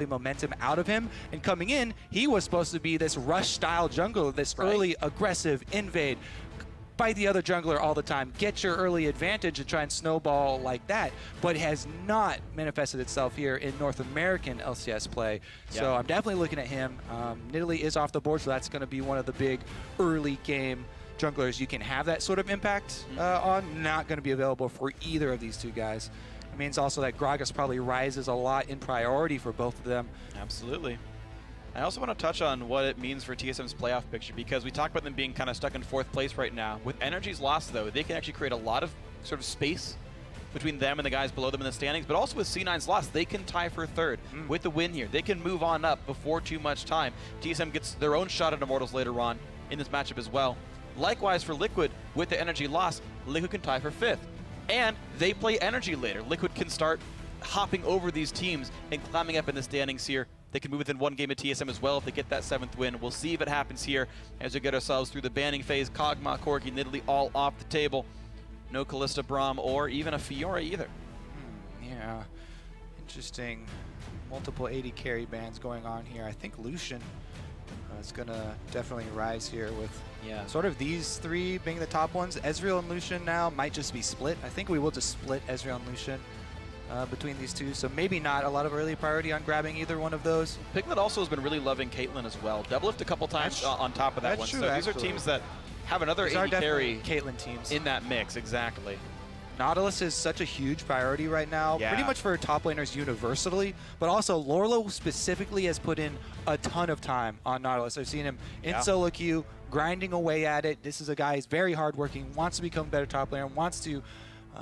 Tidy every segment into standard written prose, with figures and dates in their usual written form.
the momentum out of him. And coming in, he was supposed to be this rush-style jungler, this early aggressive invade, fight the other jungler all the time, get your early advantage and try and snowball like that, but has not manifested itself here in North American LCS play. So I'm definitely looking at him. Nidalee is off the board, so that's going to be one of the big early game junglers you can have that sort of impact on. Not going to be available for either of these two guys. It means also that Gragas probably rises a lot in priority for both of them. Absolutely. I also want to touch on what it means for TSM's playoff picture, because we talked about them being kind of stuck in 4th place right now. With Energy's loss, though, they can actually create a lot of sort of space between them and the guys below them in the standings, but also with C9's loss, they can tie for 3rd. With the win here, they can move on up before too much time. TSM gets their own shot at Immortals later on in this matchup as well. Likewise for Liquid, with the Energy loss, Liquid can tie for 5th. And they play Energy later. Liquid can start hopping over these teams and climbing up in the standings here. They can move within 1 game of TSM as well if they get that 7th win. We'll see if it happens here as we get ourselves through the banning phase. Kog'Maw, Corki, Nidalee all off the table. No Kalista, Braum, or even a Fiora either. Yeah, interesting. Multiple AD carry bans going on here. I think Lucian is going to definitely rise here with sort of these 3 being the top ones. Ezreal and Lucian now might just be split. I think we will just split Ezreal and Lucian between these two, so maybe not a lot of early priority on grabbing either one of those. Piglet also has been really loving Caitlyn as well. Doublelift a couple times on top of that one. True, so these are teams that have another AD carry Caitlyn teams in that mix, exactly. Nautilus is such a huge priority right now, pretty much for top laners universally, but also Lourlo specifically has put in a ton of time on Nautilus. I've seen him in solo queue, grinding away at it. This is a guy who's very hardworking, wants to become a better top laner, wants to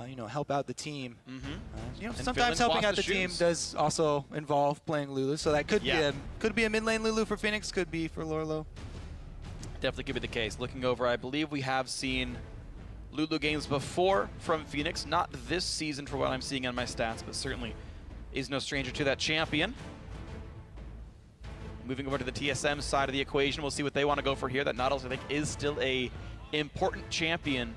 you know, help out the team. You know, sometimes helping out the team does also involve playing Lulu, so that could be a mid lane Lulu for FeniX, could be for Lourlo. Definitely could be the case. Looking over, I believe we have seen Lulu games before from FeniX, not this season for what I'm seeing on my stats, but certainly is no stranger to that champion. Moving over to the TSM side of the equation, we'll see what they want to go for here. That Nautilus, I think, is still a important champion.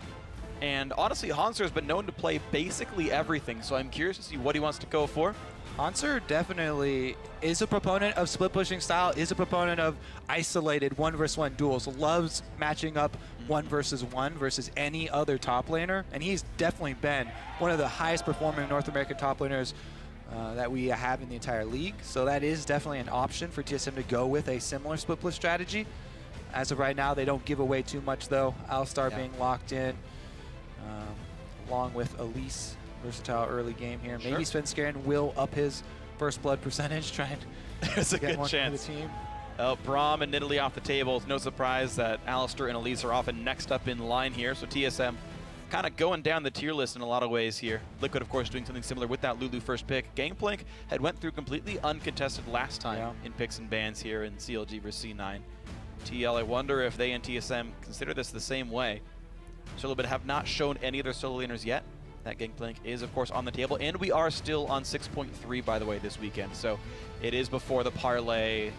And honestly, Hauntzer has been known to play basically everything, so I'm curious to see what he wants to go for. Hauntzer definitely is a proponent of split pushing style, is a proponent of isolated 1v1 duels, loves matching up 1 versus 1 versus any other top laner, and he's definitely been one of the highest performing North American top laners that we have in the entire league. So that is definitely an option for TSM to go with a similar split push strategy. As of right now, they don't give away too much though. Alistar being locked in. Along with Elise, versatile early game here. Maybe Svenkeren will up his first blood percentage, try and There's a get good one chance. for the team. Braum and Nidalee off the table. It's no surprise that Alistar and Elise are often next up in line here. So TSM kind of going down the tier list in a lot of ways here. Liquid, of course, doing something similar with that Lulu first pick. Gangplank had went through completely uncontested last time in picks and bans here in CLG versus C9. TL, I wonder if they and TSM consider this the same way. Solo but have not shown any of their solo laners yet. That Gangplank is, of course, on the table. And we are still on 6.3, by the way, this weekend. So it is before the parlay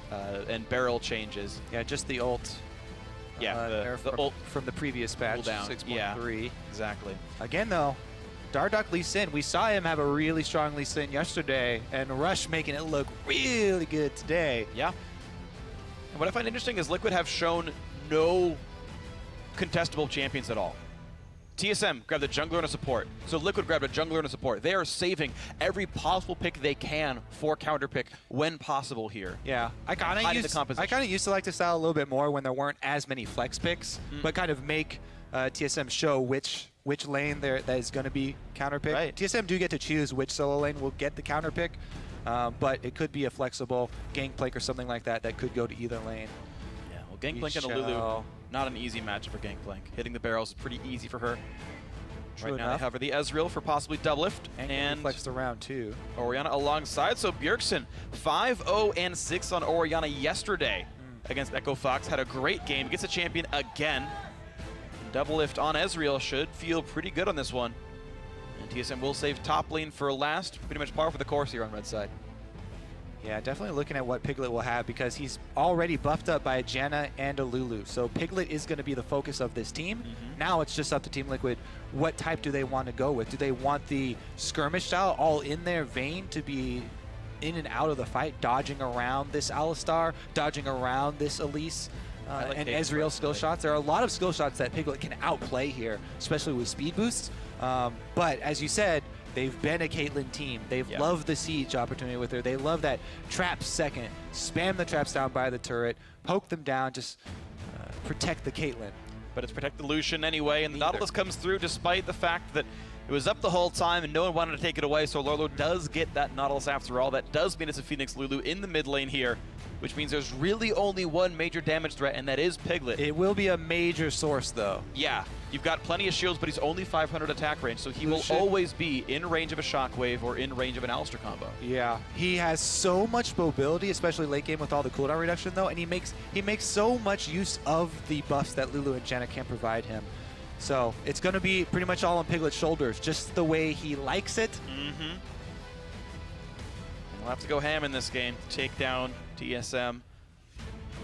and barrel changes. Yeah, just the ult. The ult from the previous patch, 6.3. Exactly. Again, though, Dardoch Lee Sin, we saw him have a really strong Lee Sin yesterday, and Rush making it look really good today. Yeah. And what I find interesting is Liquid have shown no contestable champions at all. TSM grabbed a jungler and a support. So Liquid grabbed a jungler and a support. They are saving every possible pick they can for counter pick when possible here. Yeah, I kind of used to like this style a little bit more when there weren't as many flex picks, but kind of make TSM show which lane that is going to be counter pick. Right. TSM do get to choose which solo lane will get the counter pick, but it could be a flexible Gangplank or something like that that could go to either lane. Yeah, well, Gangplank and a Lulu, not an easy matchup for Gangplank. Hitting the barrels is pretty easy for her. Right now they have the Ezreal for possibly Doublelift. And flexed around too. Orianna alongside. So Bjergsen 5-0 and 6 on Orianna yesterday against Echo Fox. Had a great game. Gets a champion again. Doublelift on Ezreal should feel pretty good on this one. And TSM will save top lane for last. Pretty much par for the course here on red side. Yeah, definitely looking at what Piglet will have because he's already buffed up by a Janna and a Lulu. So Piglet is going to be the focus of this team. Now it's just up to Team Liquid. What type do they want to go with? Do they want the skirmish style all in their vein to be in and out of the fight, dodging around this Alistar, dodging around this Elise. like And Ezreal skill shots. There are a lot of skill shots that Piglet can outplay here, especially with speed boosts. But as you said, they've been a Caitlyn team. They've loved the siege opportunity with her. They love that trap second, spam the traps down by the turret, poke them down, just protect the Caitlyn. But it's protect the Lucian anyway, and the Nautilus comes through despite the fact that it was up the whole time and no one wanted to take it away, so Lourlo does get that Nautilus after all. That does mean it's a FeniX Lulu in the mid lane here, which means there's really only one major damage threat, and that is Piglet. It will be a major source, though. Yeah, you've got plenty of shields, but he's only 500 attack range, so he will always be in range of a Shockwave or in range of an Alistar combo. Yeah, he has so much mobility, especially late game with all the cooldown reduction, though, and he makes so much use of the buffs that Lulu and Janna can provide him. So it's going to be pretty much all on Piglet's shoulders, just the way he likes it. Mm-hmm. We'll have to go ham in this game, take down TSM.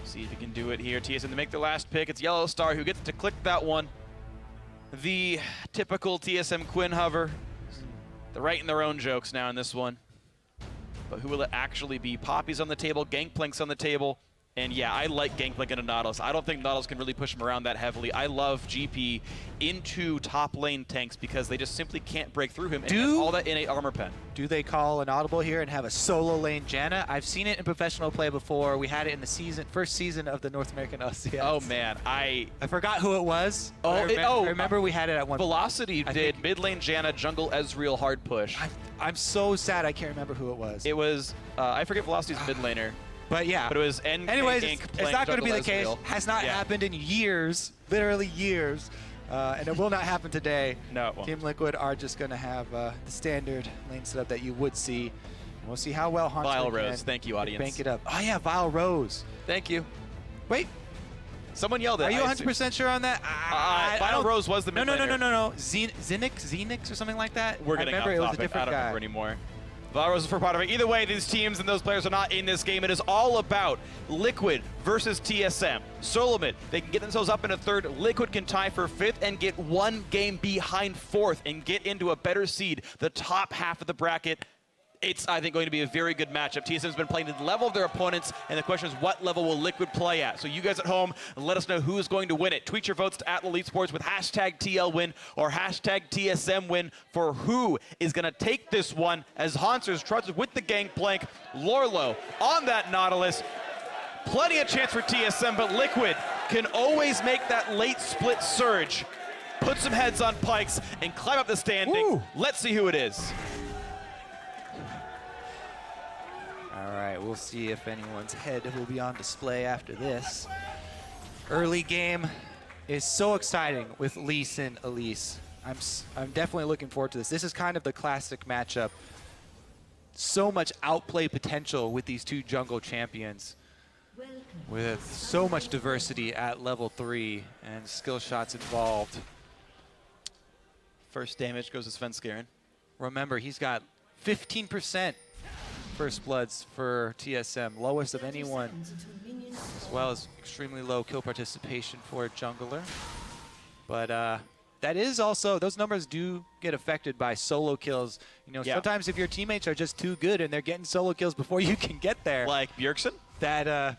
See if he can do it here. TSM to make the last pick. It's Yellowstar who gets to click that one. The typical TSM Quinn hover. They're writing their own jokes now in this one. But who will it actually be? Poppy's on the table, Gangplank's on the table. And yeah, I like Gangplank and a Nautilus. I don't think Nautilus can really push him around that heavily. I love GP into top lane tanks because they just simply can't break through him and has all that innate armor pen. Do they call an audible here and have a solo lane Janna? I've seen it in professional play before. We had it in the first season of the North American LCS. Oh man, I forgot who it was. I remember we had it at one Velocity did mid lane Janna, jungle Ezreal hard push. I'm so sad I can't remember who it was. It was, I forget Velocity's mid laner. But yeah. But it was anyways, it's not going to be the case. Has not happened in years, literally years. And it will not happen today. No, it won't. Team Liquid are just going to have the standard lane setup that you would see. And we'll see how well Hauntzer Vile Rose, thank you, audience. Bank it up. Oh yeah, Vile Rose. Thank you. Wait. Someone yelled at Are you 100% sure on that? Vile Rose was the mid laner. No. Zenix or something like that? We're getting off topic. It was a different I don't guy. remember anymore. Vile Rose is for part of it. Either way, these teams and those players are not in this game. It is all about Liquid versus TSM. Solomid, they can get themselves up in a third. Liquid can tie for fifth and get one game behind fourth and get into a better seed, the top half of the bracket. It's, I think, going to be a very good matchup. TSM's been playing to the level of their opponents, and the question is, what level will Liquid play at? So you guys at home, let us know who is going to win it. Tweet your votes to @EliteSports with #TLWin or #TSMWin for who is going to take this one as Hauntzer trudges with the Gangplank. Lourlo on that Nautilus. Plenty of chance for TSM, but Liquid can always make that late split surge, put some heads on pikes, and climb up the standings. Woo. Let's see who it is. All right, we'll see if anyone's head will be on display after this. Early game is so exciting with Elise and Elise. I'm definitely looking forward to this. This is kind of the classic matchup. So much outplay potential with these two jungle champions, with so much diversity at level 3 and skill shots involved. First damage goes to Svenkeren. Remember, he's got 15% first bloods for TSM, lowest of anyone, as well as extremely low kill participation for a jungler. But that is also, those numbers do get affected by solo kills. You know, sometimes if your teammates are just too good and they're getting solo kills before you can get there. Like Bjergsen? That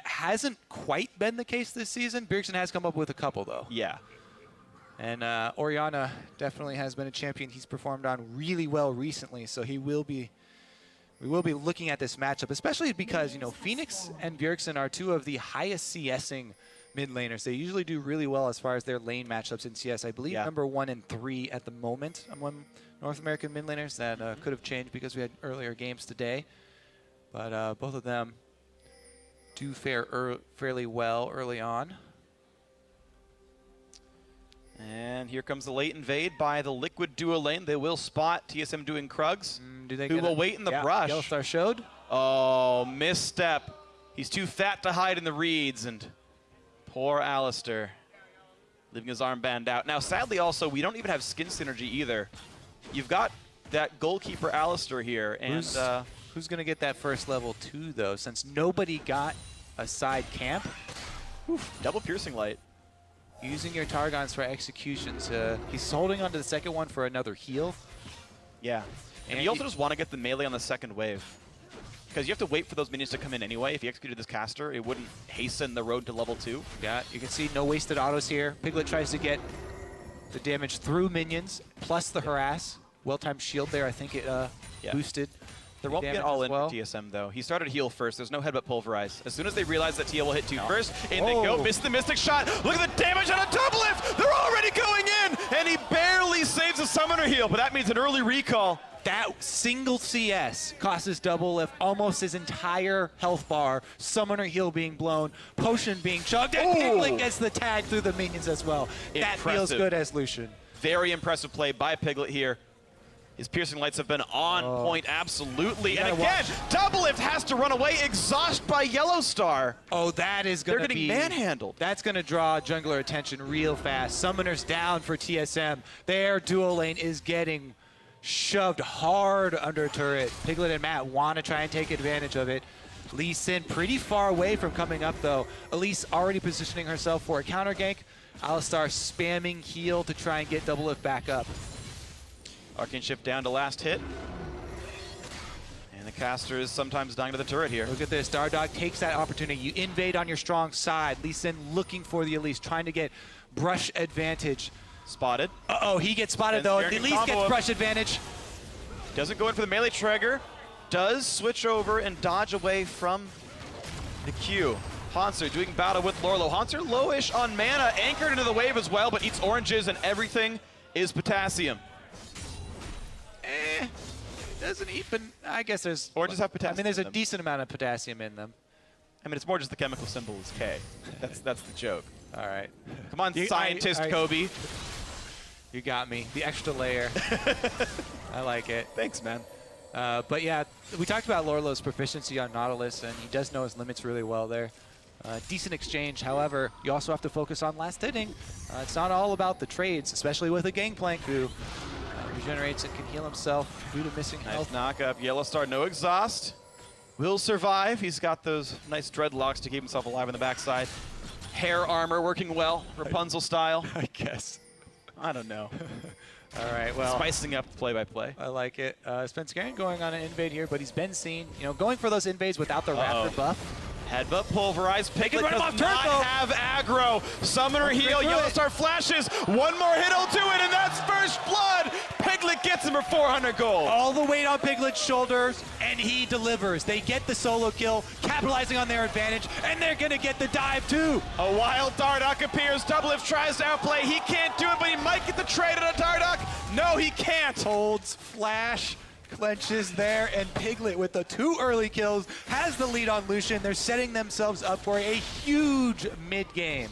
hasn't quite been the case this season. Bjergsen has come up with a couple, though. Yeah. And Orianna definitely has been a champion he's performed on really well recently, so we will be looking at this matchup, especially because, you know, FeniX and Bjergsen are two of the highest CSing mid laners. They usually do really well as far as their lane matchups in CS. I believe number 1 and 3 at the moment among North American mid laners. That could have changed because we had earlier games today. But both of them do fare fairly well early on. And here comes the late invade by the Liquid duo lane. They will spot TSM doing Krugs, who will wait in the brush. Yellowstar showed. Oh, misstep. He's too fat to hide in the reeds, and poor Alistar leaving his armband out. Now, sadly, also, we don't even have skin synergy either. You've got that goalkeeper Alistar here, and who's going to get that first level 2, though, since nobody got a side camp? Double piercing light. Using your Targons for executions. He's holding on to the second one for another heal. Yeah. And you also just want to get the melee on the second wave. because you have to wait for those minions to come in anyway. If you executed this caster, it wouldn't hasten the road to level 2. Yeah, you can see no wasted autos here. Piglet tries to get the damage through minions, plus the harass. Well-timed shield there, I think it boosted. There won't be an all-in for TSM, though. He started heal first. There's no headbutt pulverize. As soon as they realize that TA will hit 2 first, in they go, miss the Mystic shot. Look at the damage on a Doublelift! They're already going in! And he barely saves a summoner heal, but that means an early recall. That single CS costs Doublelift almost his entire health bar, summoner heal being blown, potion being chugged, and Piglet gets the tag through the minions as well. That feels good as Lucian. Very impressive play by Piglet here. His piercing lights have been on point, absolutely. And again, Doublelift has to run away, exhausted by Yellowstar. Oh, that is going to be... They're getting manhandled. That's going to draw jungler attention real fast. Summoners down for TSM. Their dual lane is getting shoved hard under turret. Piglet and Matt want to try and take advantage of it. Lee Sin pretty far away from coming up, though. Elise already positioning herself for a counter gank. Alistar spamming heal to try and get Doublelift back up. Arcane Shift down to last hit. And the caster is sometimes dying to the turret here. Look at this. Dardoch takes that opportunity. You invade on your strong side. Lee Sin looking for the Elise, trying to get brush advantage. Spotted. Uh-oh, he gets spotted, though. The Elise gets brush advantage. Doesn't go in for the melee trigger. Does switch over and dodge away from the Q. Hauntzer doing battle with Lourlo. Hauntzer lowish on mana, anchored into the wave as well, but eats oranges and everything is potassium. Doesn't even, I guess there's... Oranges have potassium. I mean, there's a decent amount of potassium in them. I mean, it's more just the chemical symbol is K. That's the joke. All right. Come on, scientist Kobe. You got me. The extra layer. I like it. Thanks, man. But yeah, we talked about Lourlo's proficiency on Nautilus, and he does know his limits really well there. Decent exchange. However, you also have to focus on last hitting. It's not all about the trades, especially with a Gangplank who regenerates and can heal himself due to missing health. Nice knock up. Yellowstar, no exhaust. Will survive. He's got those nice dreadlocks to keep himself alive on the backside. Hair armor working well, Rapunzel style. I guess. I don't know. All right, well. Spicing up the play-by-play. I like it. Svenkeren going on an invade here, but he's been seen, going for those invades without the Raptor buff. Headbutt pulverized. Piglet does not have aggro. Summoner heal. Yellowstar flashes. One more hit will do it, and that's first blood. Piglet gets him for 400 gold. All the weight on Piglet's shoulders, and he delivers. They get the solo kill, capitalizing on their advantage, and they're going to get the dive, too. A wild Dardoch appears. Doublelift tries to outplay. He can't do it, but he might get the trade on a Dardoch. No, he can't. Holds flash. Clenches there, and Piglet with the 2 early kills has the lead on Lucian. They're setting themselves up for a huge mid-game.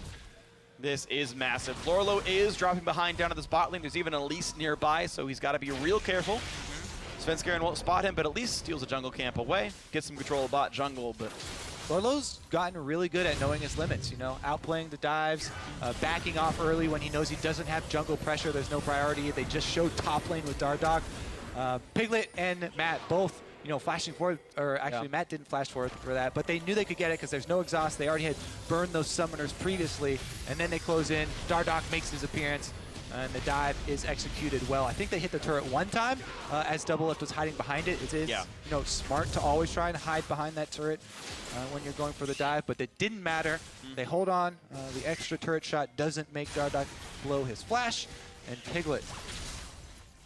This is massive. Lourlo is dropping behind down to this bot lane. There's even an Elise nearby, so he's got to be real careful. Svenkeren won't spot him, but at least steals a jungle camp away. Gets some control of bot jungle, but... Lourlo's gotten really good at knowing his limits, outplaying the dives, backing off early when he knows he doesn't have jungle pressure. There's no priority. They just showed top lane with Dardoch. Piglet and Matt both, flashing forward, or actually Matt didn't flash forward for that, but they knew they could get it because there's no exhaust. They already had burned those summoners previously, and then they close in. Dardoch makes his appearance, and the dive is executed well. I think they hit the turret one time as Doublelift was hiding behind it. It is, smart to always try and hide behind that turret when you're going for the dive, but it didn't matter. They hold on. The extra turret shot doesn't make Dardoch blow his flash, and Piglet.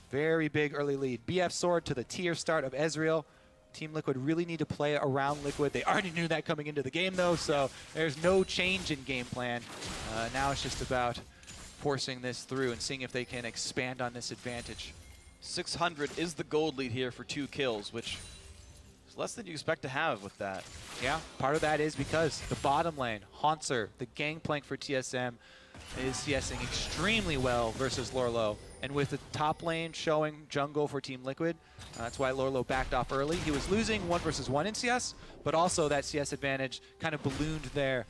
Very big early lead. BF sword to the tier start of Ezreal. Team Liquid really need to play around Liquid. They already knew that coming into the game, though, so there's no change in game plan. Now it's just about forcing this through and seeing if they can expand on this advantage. 600 is the gold lead here for 2 kills, which is less than you expect to have with that. Yeah, part of that is because the bottom lane, Hauntzer, the Gangplank for TSM, is CSing extremely well versus Lourlo. And with the top lane showing jungle for Team Liquid, that's why Lourlo backed off early. He was losing 1 versus 1 in CS, but also that CS advantage kind of ballooned there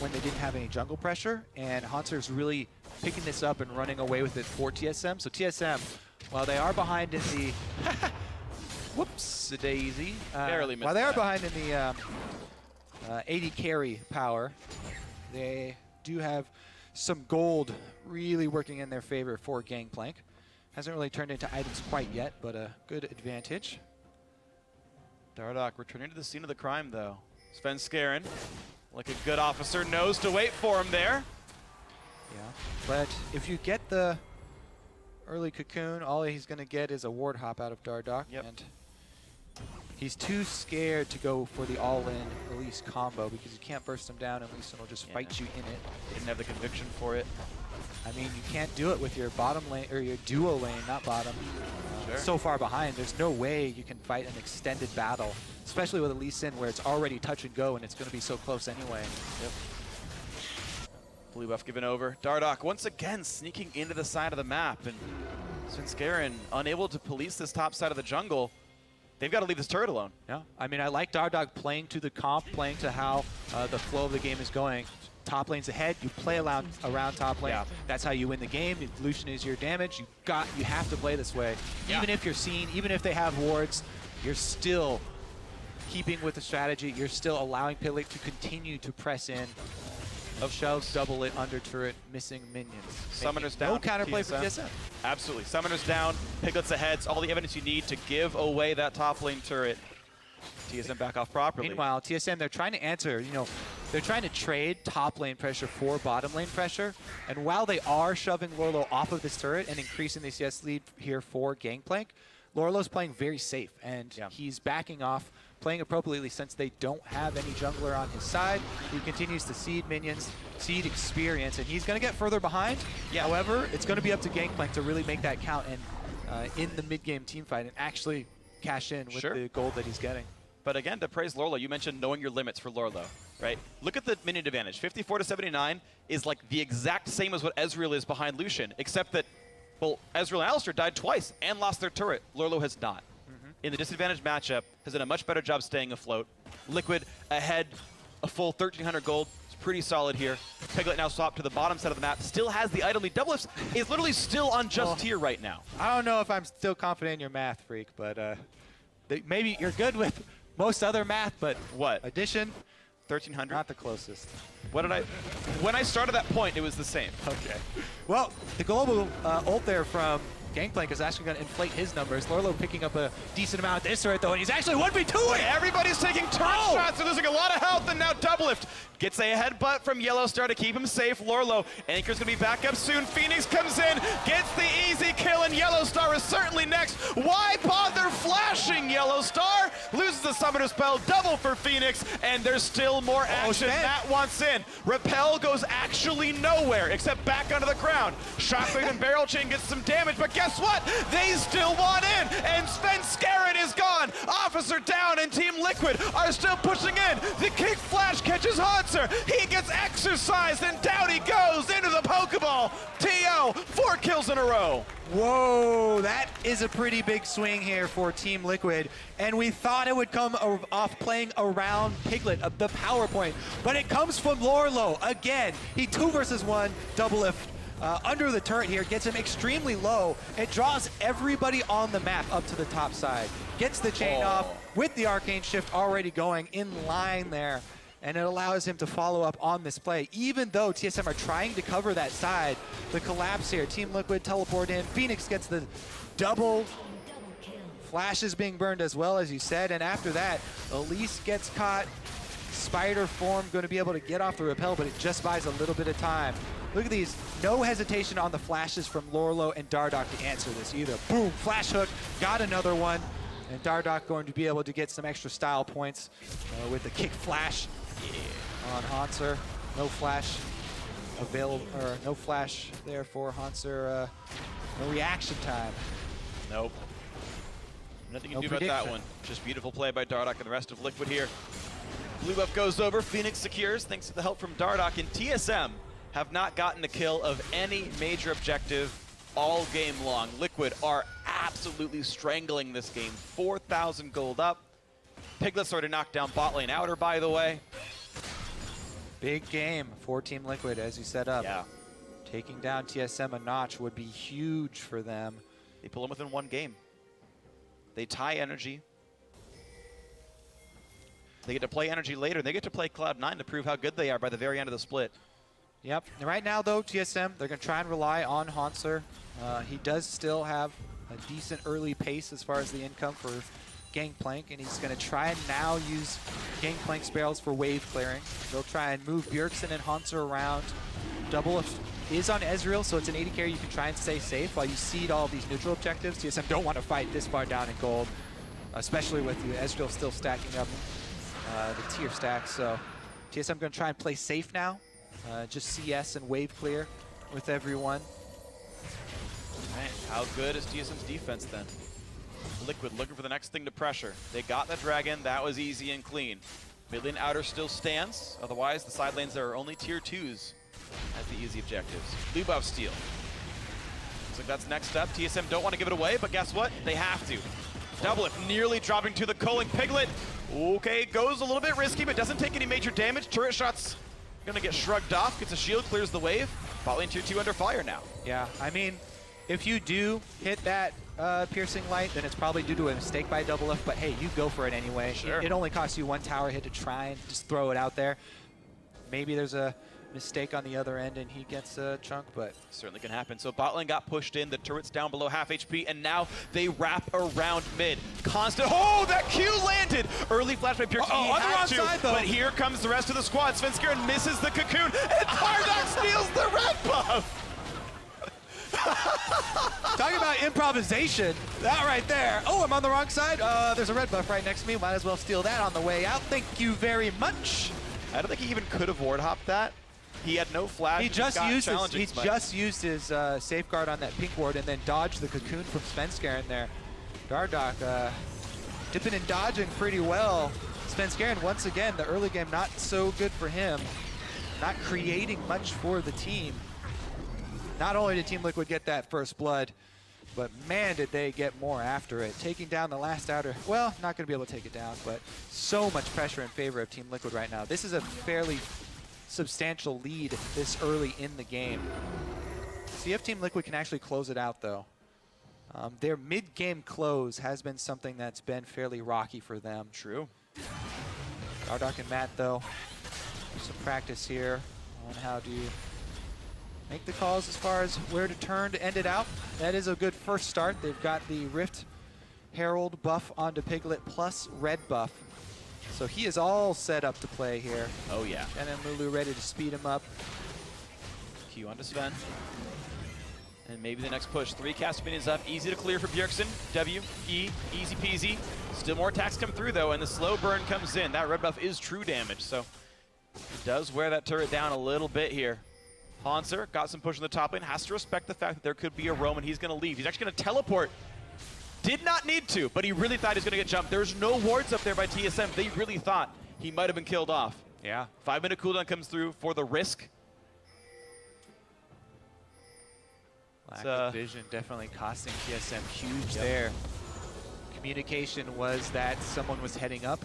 when they didn't have any jungle pressure. And Hauntzer's really picking this up and running away with it for TSM. So TSM, while they are behind in the... whoops-a-daisy. Barely missed while they are that. behind in the AD carry power, they do have some gold really working in their favor for Gangplank. Hasn't really turned into items quite yet, but a good advantage. Dardoch returning to the scene of the crime, though. Svenkeren, like a good officer, knows to wait for him there. Yeah, but if you get the early cocoon, all he's going to get is a ward hop out of Dardoch. Yep. And he's too scared to go for the all-in Elise combo because you can't burst him down and Elise will just fight you in it. Didn't have the conviction for it. I mean, you can't do it with your bottom lane, or your duo lane, not bottom. Sure. So far behind, there's no way you can fight an extended battle, especially with Elise in where it's already touch and go and it's going to be so close anyway. Yep. Blue buff given over. Dardoch once again sneaking into the side of the map, and Svenkeren unable to police this top side of the jungle. They've got to leave this turret alone. Yeah, I mean, I like Dardoch playing to the comp, playing to how the flow of the game is going. Top lane's ahead, you play around top lane. Yeah. That's how you win the game. If Lucian is your damage, you have to play this way. Yeah. Even if you're seen, even if they have wards, you're still keeping with the strategy. You're still allowing Piglet to continue to press in. Of shoves, double it, under turret, missing minions. Summoners down. No counterplay for TSM. Absolutely. Summoners down, Piglet's ahead. All the evidence you need to give away that top lane turret. TSM back off properly. Meanwhile, TSM, they're trying to answer, they're trying to trade top lane pressure for bottom lane pressure. And while they are shoving Lourlo off of this turret and increasing the CS lead here for Gangplank, Lourlo's playing very safe, and he's backing off, playing appropriately since they don't have any jungler on his side. He continues to seed minions, seed experience, and he's going to get further behind. Yeah. However, it's going to be up to Gangplank to really make that count and in the mid-game teamfight and actually cash in with the gold that he's getting. But again, to praise Lourlo, you mentioned knowing your limits for Lourlo, right? Look at the minion advantage. 54 to 79 is like the exact same as what Ezreal is behind Lucian, except that, well, Ezreal and Alistar died twice and lost their turret. Lourlo has not. In the disadvantaged matchup, has done a much better job staying afloat. Liquid ahead, a full 1,300 gold. It's pretty solid here. Piglet now swapped to the bottom side of the map. Still has the item lead. Doublelift is literally still on just tier right now. I don't know if I'm still confident in your math, Freak, but maybe you're good with most other math, but what? Addition, 1,300? not the closest. What did I... When I started that point, it was the same. Okay. Well, the global ult there from Gangplank is actually going to inflate his numbers. Lourlo picking up a decent amount of this turret, though, and he's actually 1v2ing! Everybody's taking turret shots, they're losing a lot of health, and now Doublelift gets a headbutt from Yellowstar to keep him safe. Lourlo, Anchor's going to be back up soon. FeniX comes in, gets the easy kill, and Yellowstar is certainly next. Why bother flashing, Yellowstar? Loses the summoner spell, double for FeniX, and there's still more action. Matt wants in. Repel goes actually nowhere, except back onto the ground. Shockwave and Barrel Chain gets some damage, but guess what? They still want in, and Svenkeren is gone. Officer down, and Team Liquid are still pushing in. The kick flash catches Hauntzer. He gets exercised, and down he goes into the Pokeball. TO, 4 kills in a row. Whoa, that is a pretty big swing here for Team Liquid. And we thought it would come off playing around Piglet, the power point. But it comes from Lourlo again. He 2 versus 1 Doublelift. Under the turret here, gets him extremely low. It draws everybody on the map up to the top side. Gets the chain off with the Arcane Shift already going in line there. And it allows him to follow up on this play. Even though TSM are trying to cover that side, the collapse here, Team Liquid teleport in. FeniX gets the double. Flash is being burned as well, as you said. And after that, Elise gets caught. Spider form going to be able to get off the repel, but it just buys a little bit of time. Look at these. No hesitation on the flashes from Lourlo and Dardoch to answer this either. Boom, flash hook, got another one. And Dardoch going to be able to get some extra style points with the kick flash on Hauntzer. No flash available, or no flash there for Hauntzer. No reaction time. Nope. Nothing you can do about that one. Just beautiful play by Dardoch and the rest of Liquid here. Blue buff goes over, FeniX secures thanks to the help from Dardoch, and TSM have not gotten the kill of any major objective all game long. Liquid are absolutely strangling this game. 4,000 gold up. Piglet's already knocked down bot lane outer, by the way. Big game for Team Liquid as you set up. Yeah. Taking down TSM a notch would be huge for them. They pull them within 1 game. They tie energy. They get to play energy later. They get to play Cloud9 to prove how good they are by the very end of the split. Yep. And right now, though, TSM, they're going to try and rely on Hauntzer. He does still have a decent early pace as far as the income for Gangplank, and he's going to try and now use Gangplank's barrels for wave clearing. They'll try and move Bjergsen and Hauntzer around. Doublelift is on Ezreal, so it's an AD carry you can try and stay safe while you seed all these neutral objectives. TSM don't want to fight this far down in gold, especially with the Ezreal still stacking up the tier stacks. So TSM going to try and play safe now. Just CS and wave clear with everyone. Man, how good is TSM's defense then? Liquid looking for the next thing to pressure. They got the dragon. That was easy and clean. Mid lane outer still stands. Otherwise, the side lanes there are only tier 2s as the easy objectives. Blue buff steal. Looks like that's next up. TSM don't want to give it away, but guess what? They have to. Doublelift nearly dropping to the culling Piglet. Okay, goes a little bit risky, but doesn't take any major damage. Turret shots gonna get shrugged off. Gets a shield, clears the wave. Bot lane tier 2 under fire now. Yeah, I mean, if you do hit that piercing light, then it's probably due to a mistake by Doublelift, but hey, you go for it anyway. Sure. It only costs you one tower hit to try and just throw it out there. Maybe there's a mistake on the other end and he gets a chunk, but certainly can happen. So bot lane got pushed in, the turret's down below half HP, and now they wrap around mid. Constant, oh, that Q landed! Early flash by Bjergsen, he on the had wrong to, side, though. But here comes the rest of the squad. Svenkeren misses the cocoon, and Dardoch steals the red buff! talking about improvisation, that right there. Oh, I'm on the wrong side. There's a red buff right next to me. Might as well steal that on the way out. Thank you very much. I don't think he even could have ward hopped that. He had no flash. He just used his safeguard on that pink ward and then dodged the cocoon from Svenkeren there. Dardoch dipping and dodging pretty well. Svenkeren, once again, the early game not so good for him. Not creating much for the team. Not only did Team Liquid get that first blood, but man, did they get more after it. Taking down the last outer, well, not going to be able to take it down, but so much pressure in favor of Team Liquid right now. This is a fairly substantial lead this early in the game. See if Team Liquid can actually close it out, though. Their mid-game close has been something that's been fairly rocky for them. True. Dardoch and Matt, though, some practice here on how to make the calls as far as where to turn to end it out. That is a good first start. They've got the Rift Herald buff onto Piglet plus red buff. So he is all set up to play here. Oh, yeah. And then Lulu ready to speed him up. Q onto Sven. And maybe the next push. 3 cast minions up. Easy to clear for Bjergsen. W, E, easy peasy. Still more attacks come through, though, and the slow burn comes in. That red buff is true damage, so it does wear that turret down a little bit here. Hauntzer got some push in the top lane. Has to respect the fact that there could be a roam, and he's going to leave. He's actually going to teleport. Did not need to, but he really thought he was going to get jumped. There's no wards up there by TSM. They really thought he might have been killed off. Yeah. 5-minute cooldown comes through for the risk. Lack of vision definitely costing TSM huge there. Communication was that someone was heading up.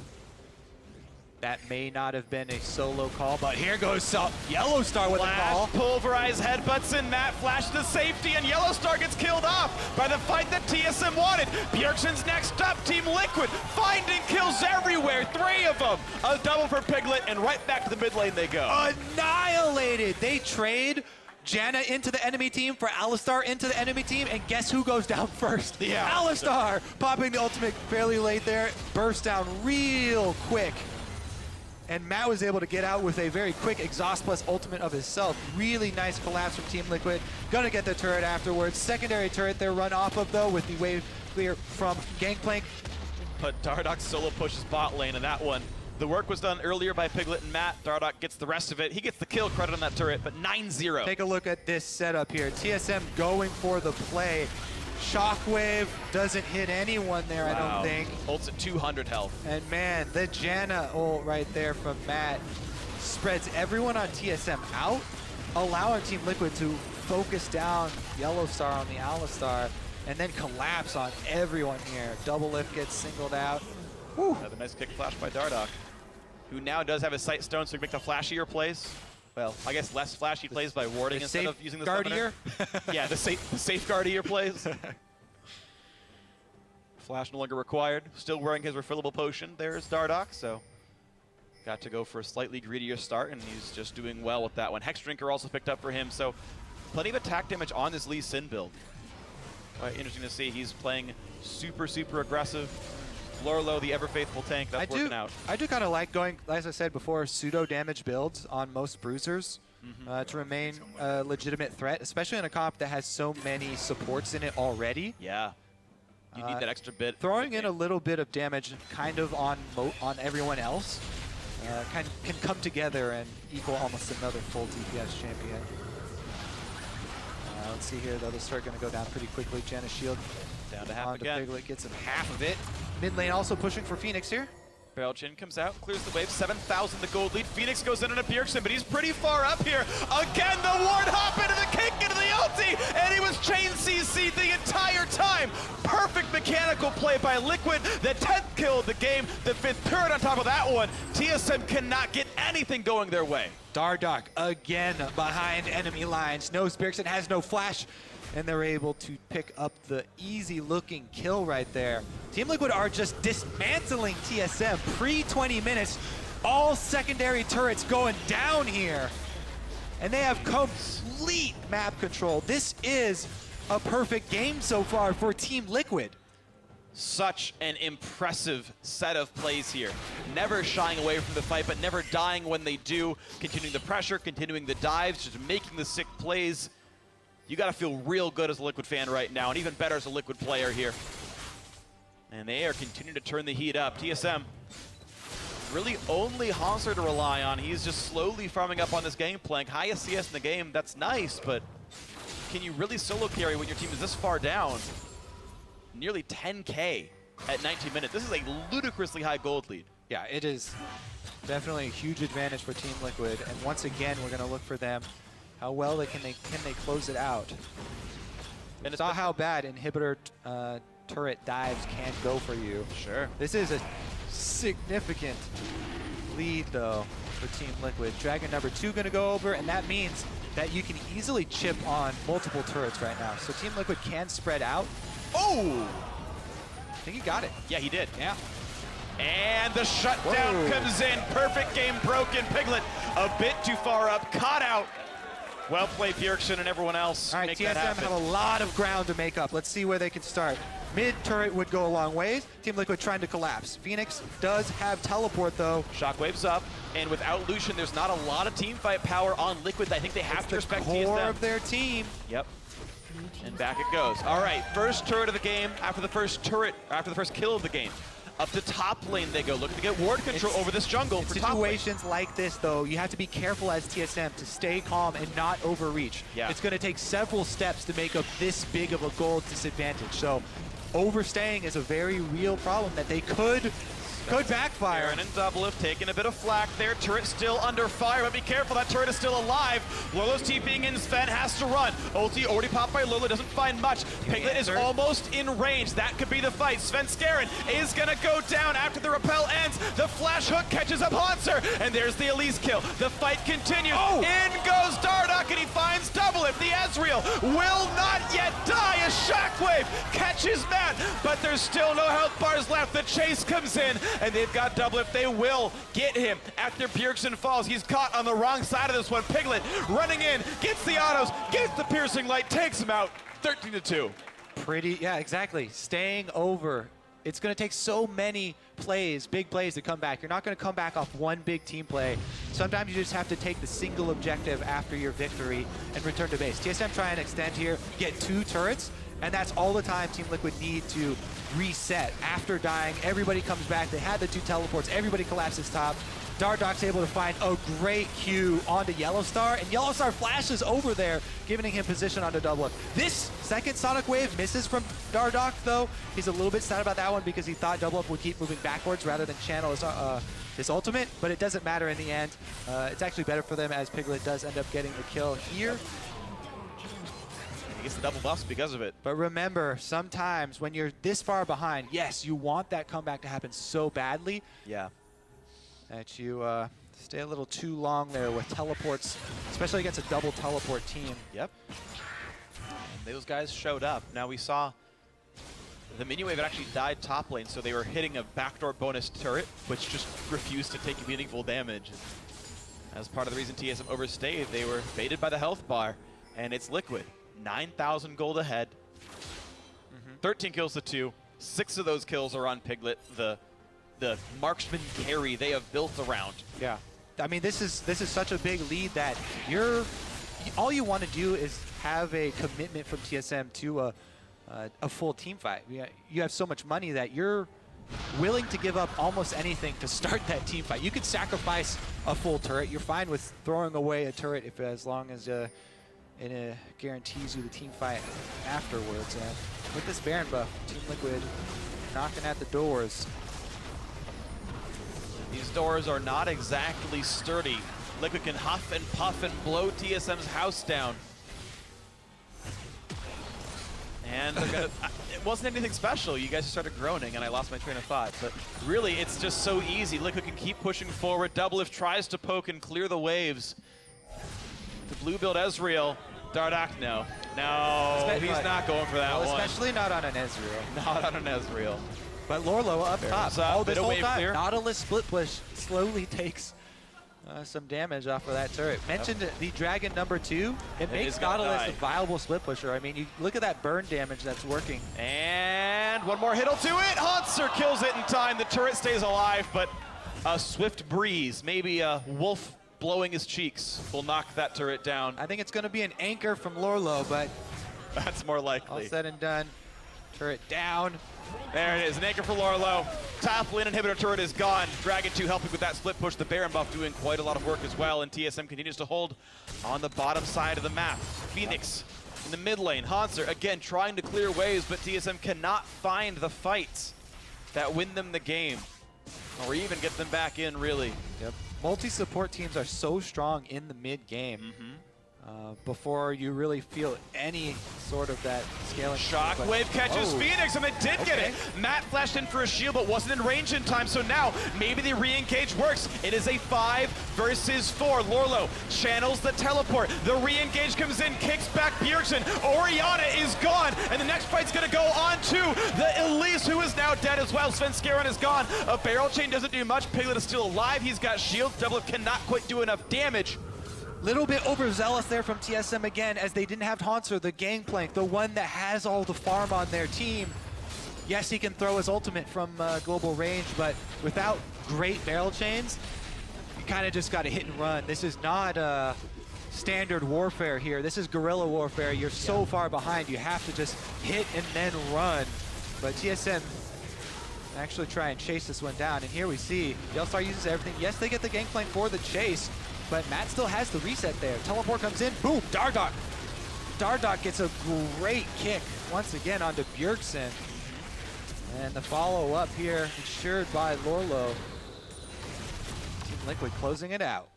That may not have been a solo call, but here goes Yellowstar with a call. Pulverize headbutts in Matt, flash to safety, and Yellowstar gets killed off by the fight that TSM wanted. Bjergsen's next up, Team Liquid, finding kills everywhere, 3 of them. A double for Piglet, and right back to the mid lane they go. Annihilated. They trade Janna into the enemy team for Alistar into the enemy team, and guess who goes down first? Yeah. Alistar popping the ultimate fairly late there, burst down real quick. And Matt was able to get out with a very quick exhaust plus ultimate of himself. Really nice collapse from Team Liquid. Gonna get the turret afterwards. Secondary turret they're run off of, though, with the wave clear from Gangplank. But Dardoch solo pushes bot lane, and that one, the work was done earlier by Piglet and Matt. Dardoch gets the rest of it. He gets the kill credit on that turret, but 9-0. Take a look at this setup here. TSM going for the play. Shockwave doesn't hit anyone there, wow. I don't think. Ults at 200 health. And man, the Janna ult right there from Matt spreads everyone on TSM out, allowing Team Liquid to focus down Yellowstar on the Alistar, and then collapse on everyone here. Doublelift gets singled out. Whew. Another nice kick flash by Dardoch, who now does have a sight stone, so he can make the flashier plays. Well, I guess less flashy plays by warding instead of using the summoner. Yeah, the safeguardier plays. Flash no longer required. Still wearing his refillable potion. There's Dardoch, so got to go for a slightly greedier start, and he's just doing well with that one. Hex Drinker also picked up for him, so plenty of attack damage on this Lee Sin build. Quite interesting to see. He's playing super, super aggressive. Lourlo, the ever-faithful tank, that's working out. I do kind of like going, as I said before, pseudo-damage builds on most bruisers to remain a legitimate threat, especially in a comp that has so many supports in it already. Yeah. You need that extra bit. Throwing in a little bit of damage kind of on everyone else can come together and equal almost another full DPS champion. Let's see here, though. The start going to go down pretty quickly. Janna's shield down to half again. Piglet gets him half of it. Mid lane also pushing for FeniX here. Bjergsen comes out, clears the wave, 7,000 the gold lead. FeniX goes in on a Bjergsen, but he's pretty far up here. Again, the ward hop into the kick, into the ulti, and he was chain CC'd the entire time. Perfect mechanical play by Liquid. The 10th kill of the game, the 5th turret on top of that one. TSM cannot get anything going their way. Dardoch again behind enemy lines. Knows Bjergsen has no flash, and they're able to pick up the easy-looking kill right there. Team Liquid are just dismantling TSM pre-20 minutes. All secondary turrets going down here. And they have complete map control. This is a perfect game so far for Team Liquid. Such an impressive set of plays here. Never shying away from the fight, but never dying when they do. Continuing the pressure, continuing the dives, just making the sick plays. You got to feel real good as a Liquid fan right now, and even better as a Liquid player here. And they are continuing to turn the heat up. TSM, really only Hauntzer to rely on. He's just slowly farming up on this Gangplank. Highest CS in the game, that's nice, but can you really solo carry when your team is this far down? Nearly 10K at 19 minutes. This is a ludicrously high gold lead. Yeah, it is definitely a huge advantage for Team Liquid, and once again, we're going to look for them. How well can they close it out? And saw how bad inhibitor turret dives can go for you. Sure. This is a significant lead, though, for Team Liquid. Dragon number 2 going to go over, and that means that you can easily chip on multiple turrets right now. So Team Liquid can spread out. Oh! I think he got it. Yeah, he did. Yeah. And the shutdown comes in. Perfect game broken. Piglet a bit too far up, caught out. Well played, Bjergsen and everyone else. All right, TSM have a lot of ground to make up. Let's see where they can start. Mid turret would go a long ways. Team Liquid trying to collapse. FeniX does have teleport, though. Shockwave's up, and without Lucian, there's not a lot of team fight power on Liquid. I think they have to respect TSM. The core of their team. Yep. And back it goes. All right, first turret of the game after the first kill of the game. Up to top lane they go, looking to get ward control over this jungle for top lane. Situations like this, though, you have to be careful as TSM to stay calm and not overreach. Yeah. It's going to take several steps to make up this big of a gold disadvantage. So overstaying is a very real problem that they could backfire. Aaron and Doublelift taking a bit of flack there. Turret still under fire, but be careful, that turret is still alive. Lourlo's TPing in, Sven has to run. Ulti already popped by Lourlo, doesn't find much. Piglet is almost in range. That could be the fight. Svenkeren is gonna go down after the repel ends. The flash hook catches up Hauntzer, and there's the Elise kill. The fight continues. Oh. In goes Dardoch, and he finds Doublelift. The Ezreal will not yet die. A shockwave catches Matt, but there's still no health bars left. The chase comes in, and they've got Doublelift. They will get him after Bjergsen falls. He's caught on the wrong side of this one. Piglet running in, gets the autos, gets the piercing light, takes him out. 13-2. Yeah, exactly. Staying over. It's going to take so many plays, big plays, to come back. You're not going to come back off one big team play. Sometimes you just have to take the single objective after your victory and return to base. TSM try and extend here, get 2 turrets, and that's all the time Team Liquid need to reset. After dying, everybody comes back. They had the 2 teleports. Everybody collapses top. Dardoch's able to find a great Q onto Yellowstar, and Yellowstar flashes over there, giving him position onto Doublelift. This second Sonic Wave misses from Dardoch, though. He's a little bit sad about that one because he thought Doublelift would keep moving backwards rather than channel his ultimate, but it doesn't matter in the end. It's actually better for them as Piglet does end up getting the kill here. He gets the double buffs because of it. But remember, sometimes when you're this far behind, yes, you want that comeback to happen so badly. Yeah. That you stay a little too long there with teleports, especially against a double teleport team. Yep. And those guys showed up. Now we saw the minion wave actually died top lane, so they were hitting a backdoor bonus turret, which just refused to take meaningful damage. As part of the reason TSM overstayed, they were baited by the health bar, and it's Liquid. 9,000 gold ahead. 13 kills to 2. 6 of those kills are on Piglet, the marksman carry they have built around. Yeah. I mean, this is such a big lead that all you want to do is have a commitment from TSM to a full team fight. You have so much money that you're willing to give up almost anything to start that team fight. You could sacrifice a full turret. You're fine with throwing away a turret as long as it guarantees you the team fight afterwards. And with this Baron buff, Team Liquid knocking at the doors. These doors are not exactly sturdy. Liquid can huff and puff and blow TSM's house down. And they're gonna, it wasn't anything special. You guys started groaning and I lost my train of thought. But really, it's just so easy. Liquid can keep pushing forward. Doublelift tries to poke and clear the waves. The blue build Ezreal. Dardoch, no. No, he's not going for that one. Especially not on an Ezreal. Not on an Ezreal. But Lourlo up top. Oh, this whole time, clear. Nautilus split push slowly takes some damage off of that turret. Mentioned the Dragon #2. It makes Nautilus a viable split pusher. I mean, you look at that burn damage that's working. And one more hit will do it. Hauntzer kills it in time. The turret stays alive, but a swift breeze, maybe a wolf blowing his cheeks, will knock that turret down. I think it's going to be an anchor from Lourlo, but that's more likely. All said and done, turret down. There it is, an anchor for Lourlo. Top lane inhibitor turret is gone. Dragon 2 helping with that split push. The Baron buff doing quite a lot of work as well, and TSM continues to hold on the bottom side of the map. FeniX in the mid lane. Hauntzer again trying to clear waves, but TSM cannot find the fights that win them the game, or even get them back in, really. Yep. Multi-support teams are so strong in the mid game. Before you really feel any sort of that scaling. Shockwave catches FeniX, and they did get it. Matt flashed in for a shield, but wasn't in range in time, so now maybe the re-engage works. It is a 5 versus 4. Lourlo channels the teleport. The re-engage comes in, kicks back Bjergsen. Orianna is gone, and the next fight's gonna go on to the Elise, who is now dead as well. Svenkeren is gone. A barrel chain doesn't do much. Piglet is still alive. He's got shield. Doublelift cannot quite do enough damage. Little bit overzealous there from TSM again, as they didn't have Hauntzer, the Gangplank, the one that has all the farm on their team. Yes, he can throw his ultimate from global range, but without great barrel chains, you kind of just got to hit and run. This is not standard warfare here. This is guerrilla warfare. You're so far behind, you have to just hit and then run. But TSM actually try and chase this one down, and here we see Yellowstar uses everything. Yes, they get the Gangplank for the chase, but Matt still has the reset there. Teleport comes in, boom, Dardoch. Dardoch gets a great kick once again onto Bjergsen. And the follow-up here ensured by Lourlo. Team Liquid closing it out.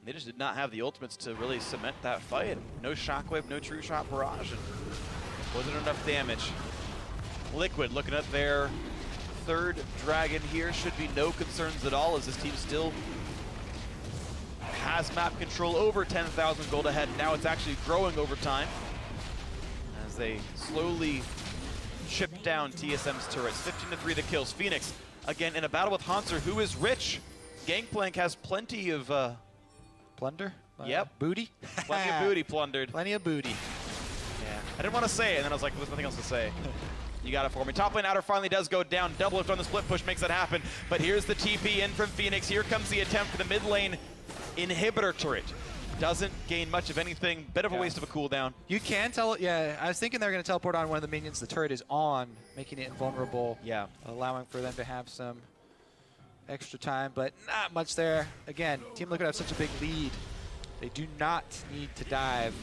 They just did not have the ultimates to really cement that fight. No Shockwave, no True Shot Barrage, and wasn't enough damage. Liquid looking at their third Dragon here. Should be no concerns at all, as this team still has map control, over 10,000 gold ahead. Now it's actually growing over time as they slowly chip down TSM's turrets. 15-3 the kills. FeniX again in a battle with Hauntzer, who is rich. Gangplank has plenty of plunder. Yep, booty. Plenty of booty plundered. Plenty of booty. Yeah, I didn't want to say it, and then I was like, there's nothing else to say. You got it for me. Top lane outer finally does go down. Doublelift on the split push makes that happen. But here's the TP in from FeniX. Here comes the attempt for the mid lane inhibitor turret. Doesn't gain much of anything. Bit of a waste of a cooldown. You can tell, yeah, I was thinking they were going to teleport on one of the minions. The turret is on, making it invulnerable. Yeah. Allowing for them to have some extra time, but not much there. Again, Team Liquid have such a big lead. They do not need to dive.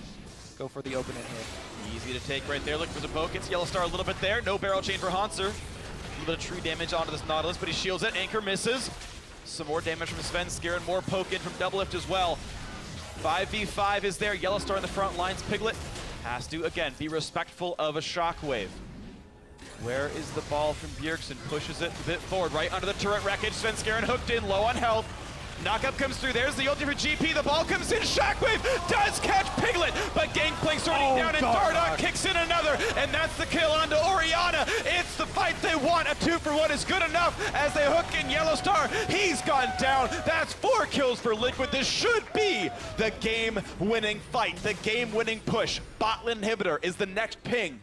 Go for the opening hit. Easy to take right there. Looking for the poke. It's Yellowstar a little bit there. No barrel chain for Hauntzer. A little bit of true damage onto this Nautilus, but he shields it. Anchor misses. Some more damage from Svenkeren. More poke in from Doublelift as well. 5v5 is there. Yellowstar in the front lines. Piglet has to, again, be respectful of a Shockwave. Where is the ball from Bjergsen? Pushes it a bit forward, right under the turret wreckage. Svenkeren hooked in, low on health. Knockup comes through. There's the ulti for GP. The ball comes in. Shockwave does catch Piglet, but Gangplank starting down, and Dardoch kicks in another, and that's the kill onto Orianna. It's the fight they want. A 2-for-1 is good enough as they hook in Yellowstar. He's gone down. That's 4 kills for Liquid. This should be the game-winning fight, the game-winning push. Bot lane inhibitor is the next ping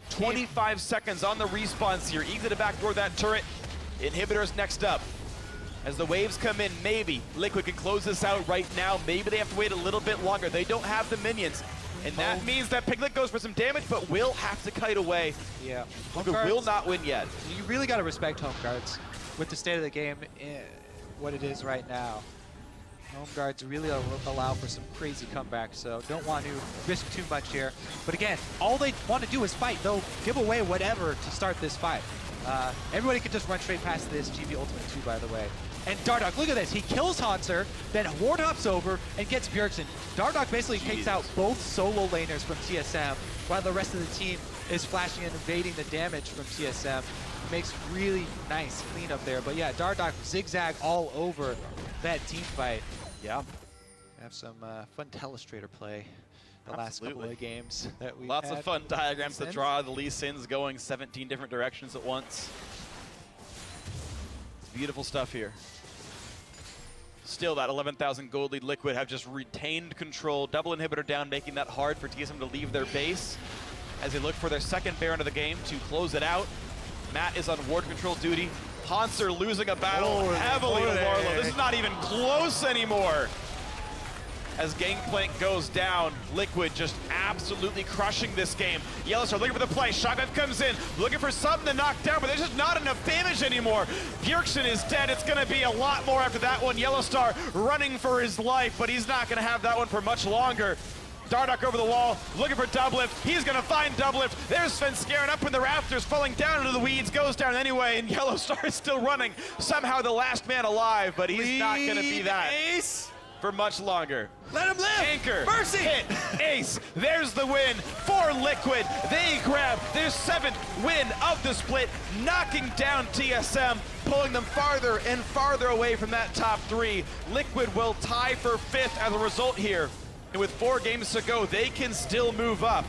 25 seconds on the respawns here. Easy to backdoor that turret. Inhibitors next up. As the waves come in, maybe Liquid can close this out right now. Maybe they have to wait a little bit longer. They don't have the minions. And that means that Piglet goes for some damage, but will have to kite away. Yeah. Liquid will not win yet. You really got to respect home guards with the state of the game, what it is right now. Home guards really allow for some crazy comebacks, so don't want to risk too much here. But again, all they want to do is fight. They'll give away whatever to start this fight. Everybody can just run straight past this GB Ultimate 2, by the way. And Dardoch, look at this. He kills Hauntzer, then Ward hops over and gets Bjergsen. Dardoch basically takes out both solo laners from TSM, while the rest of the team is flashing and evading the damage from TSM. Makes really nice cleanup there. But yeah, Dardoch zigzag all over that team fight. Yeah. Have some fun telestrator play the last couple of games that we Lots had. of fun diagrams to draw. The Lee Sins going 17 different directions at once. It's beautiful stuff here. Still, that 11,000 gold lead. Liquid have just retained control. Double inhibitor down, making that hard for TSM to leave their base as they look for their second Baron of the game to close it out. Matt is on ward control duty. Hauntzer losing a battle heavily to Lourlo. This is not even close anymore. As Gangplank goes down, Liquid just absolutely crushing this game. Yellowstar looking for the play. Shotgun comes in, looking for something to knock down, but there's just not enough damage anymore. Bjergsen is dead. It's going to be a lot more after that one. Yellowstar running for his life, but he's not going to have that one for much longer. Dardoch over the wall, looking for Doublelift. He's going to find Doublelift. There's Svenkeren up in the rafters, falling down into the weeds, goes down anyway, and Yellowstar is still running. Somehow the last man alive, but he's not going to be that Ace for much longer. Let him live! Anchor, Mercy! hit, ace. There's the win for Liquid. They grab their 7th win of the split, knocking down TSM, pulling them farther and farther away from that top 3. Liquid will tie for 5th as a result here. And with 4 games to go, they can still move up.